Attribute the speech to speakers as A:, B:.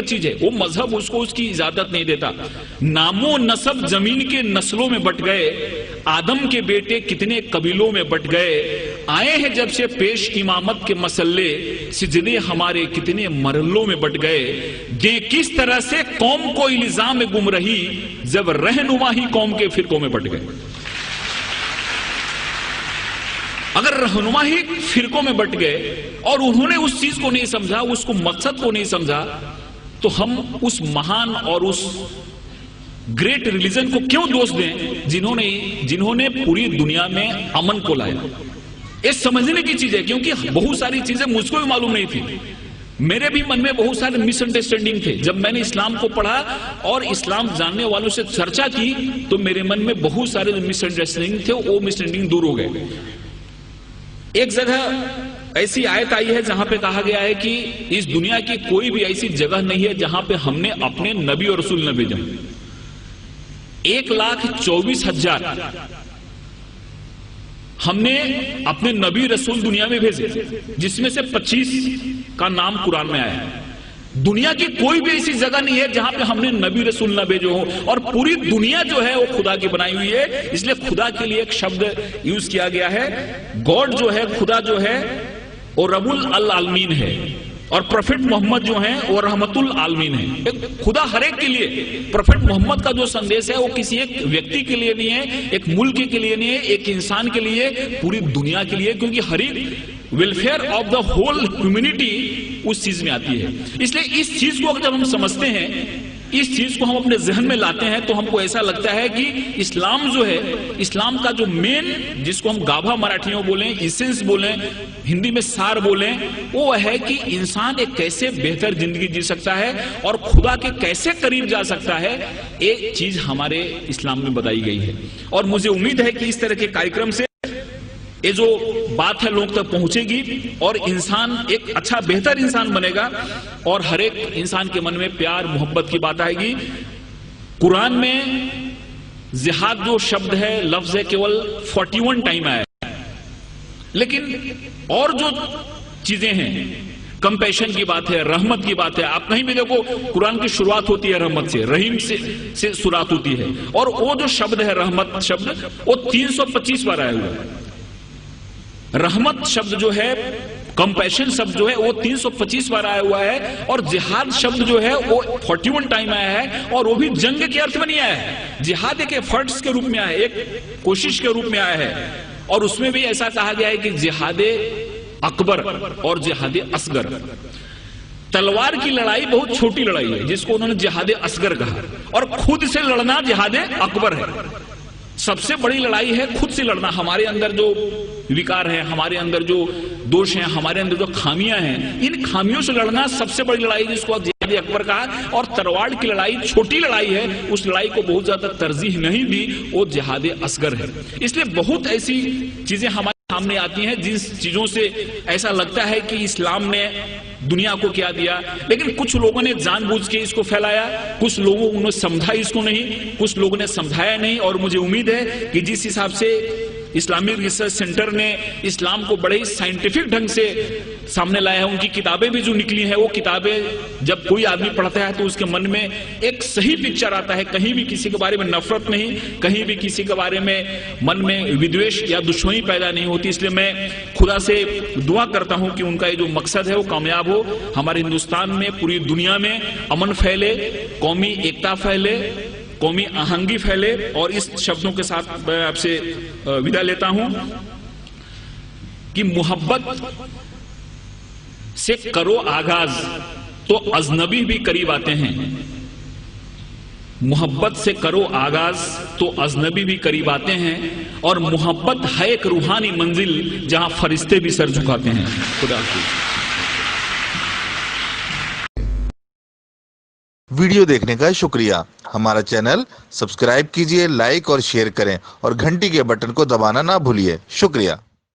A: व्यक्तिगत चीज है, वो मजहब उसको उसकी इजाजत नहीं देता। नामो नसब जमीन के नस्लों में बट गए, आदम के बेटे कितने कबीलों में बट गए, आए हैं जब से पेश इमामत के मसल्ले, सिजदे हमारे कितने मरलों में बट गए। दे किस तरह से कौम को इल्जाम में गुम रही, जब रहनुमा ही कौम के फिरकों में बट गए। अगर रहनुमा ही फिरकों में बट गए और उन्होंने उस चीज को नहीं समझा, उसको मकसद को नहीं समझा, तो हम उस महान और उस ग्रेट रिलीजन को क्यों दोष दें जिन्होंने पूरी दुनिया में अमन को लाया। ये समझने की चीज है, क्योंकि बहुत सारी चीजें मुझको भी मालूम नहीं थी। मेरे भी मन में बहुत सारे मिसअंडरस्टैंडिंग थे। जब मैंने इस्लाम को पढ़ा और इस्लाम जानने वालों से चर्चा की, तो मेरे मन में बहुत सारे मिसअंडरस्टैंडिंग थे, वो मिसअंडरस्टैंडिंग दूर हो गए। एक जगह ऐसी आयत आई है जहां पे कहा गया है कि इस दुनिया की कोई भी ऐसी जगह नहीं है जहां पे हमने अपने नबी और रसूल न भेजा। 1,24,000 हमने अपने नबी रसूल दुनिया में भेजे, जिसमें से 25 का नाम कुरान में आया है। दुनिया की कोई भी ऐसी जगह नहीं है जहां पे हमने नबी रसूल ना भेजो हो, और पूरी दुनिया जो है वो खुदा की बनाई हुई है। इसलिए खुदा के लिए एक शब्द यूज किया गया है। गॉड जो है, खुदा जो है वो रबुल अल आलमीन है, और प्रोफेट मोहम्मद जो है वो रहमतुल आलमीन है। खुदा हर एक के लिए, प्रोफेट मोहम्मद का जो संदेश है वो किसी एक व्यक्ति के लिए नहीं है, एक मुल्क के लिए नहीं है, एक इंसान के लिए, पूरी दुनिया के लिए, क्योंकि हर एक welfare of the whole humanity उस चीज में आती है। इसलिए इस चीज को जब हम समझते हैं, इस चीज को हम अपने जहन में लाते हैं, तो हमको ऐसा लगता है कि इस्लाम जो है, इस्लाम का जो मेन, जिसको हम गाभा मराठी में बोलें, इसेंस बोलें, हिंदी में सार बोलें, वो है कि इंसान एक कैसे बेहतर जिंदगी जी सकता है और खुदा के कैसे करीब जा सकता है। एक चीज हमारे इस्लाम में बताई गई है, और मुझे उम्मीद है कि इस तरह के कार्यक्रम से ये जो बात है लोग तक पहुंचेगी और इंसान एक अच्छा बेहतर इंसान बनेगा, और हर एक इंसान के मन में प्यार मोहब्बत की बात आएगी। कुरान में जिहाद जो शब्द है, लफ्ज है, केवल 41 टाइम आया है, लेकिन और जो चीजें हैं, कंपैशन की बात है, रहमत की बात है। आप कहीं भी देखो कुरान की शुरुआत होती है रहमत से, रहीम से शुरुआत होती है, और वो जो शब्द है रहमत शब्द, वो 325 बार आया हुआ है। रहमत शब्द जो है, कंपैशन शब्द जो है, वो 325 बार आया हुआ है, और जिहाद शब्द जो है वो 41 टाइम आया है, और वो भी जंग के अर्थ में नहीं आया है। जिहाद एक एफर्ट्स के रूप में आया है, एक कोशिश के रूप में आया है, और उसमें भी ऐसा कहा गया है कि जिहादे अकबर और जिहादे असगर। तलवार की लड़ाई बहुत छोटी लड़ाई है, जिसको उन्होंने जिहादे असगर कहा, और खुद से लड़ना जिहादे अकबर है। सबसे बड़ी लड़ाई है खुद से लड़ना। हमारे अंदर जो विकार है, हमारे अंदर जो दोष हैं, हमारे अंदर जो खामियां हैं, इन खामियों से लड़ना सबसे बड़ी लड़ाई, जिसको जिहाद अकबर कहा। और तलवार की लड़ाई छोटी लड़ाई है, उस लड़ाई को बहुत ज्यादा तरजीह नहीं दी, वो जिहाद असगर है। इसलिए बहुत ऐसी चीजें हमारे सामने आती हैं जिस चीजों से ऐसा लगता है कि इस्लाम ने दुनिया को क्या दिया, लेकिन कुछ लोगों ने जानबूझ के इसको फैलाया, कुछ लोगों ने समझा इसको नहीं, कुछ लोगों ने समझाया नहीं। और मुझे उम्मीद है कि जिस हिसाब से इस्लामिक रिसर्च सेंटर ने इस्लाम को बड़े ही साइंटिफिक ढंग से सामने लाया है, उनकी किताबें भी जो निकली हैं, वो किताबें जब कोई आदमी पढ़ता है तो उसके मन में एक सही पिक्चर आता है। कहीं भी किसी के बारे में नफरत नहीं, कहीं भी किसी के बारे में मन में विद्वेष या दुश्मनी पैदा नहीं होती। इसलिए मैं खुदा से दुआ करता हूं कि उनका ये जो मकसद है वो कामयाब हो, हमारे हिंदुस्तान में, पूरी दुनिया में अमन फैले, कौमी एकता फैले, कौमी आहंगी फैले। और इस शब्दों के साथ मैं आपसे विदा लेता हूं कि मोहब्बत से करो आगाज तो अजनबी भी करीब आते हैं। मोहब्बत से करो आगाज तो अजनबी भी करीब आते हैं, और मोहब्बत है एक रूहानी मंजिल जहां फरिश्ते भी सर झुकाते हैं। खुदा हाफिज़।
B: वीडियो देखने का शुक्रिया। हमारा चैनल सब्सक्राइब कीजिए, लाइक और शेयर करें, और घंटी के बटन को दबाना ना भूलिए। शुक्रिया।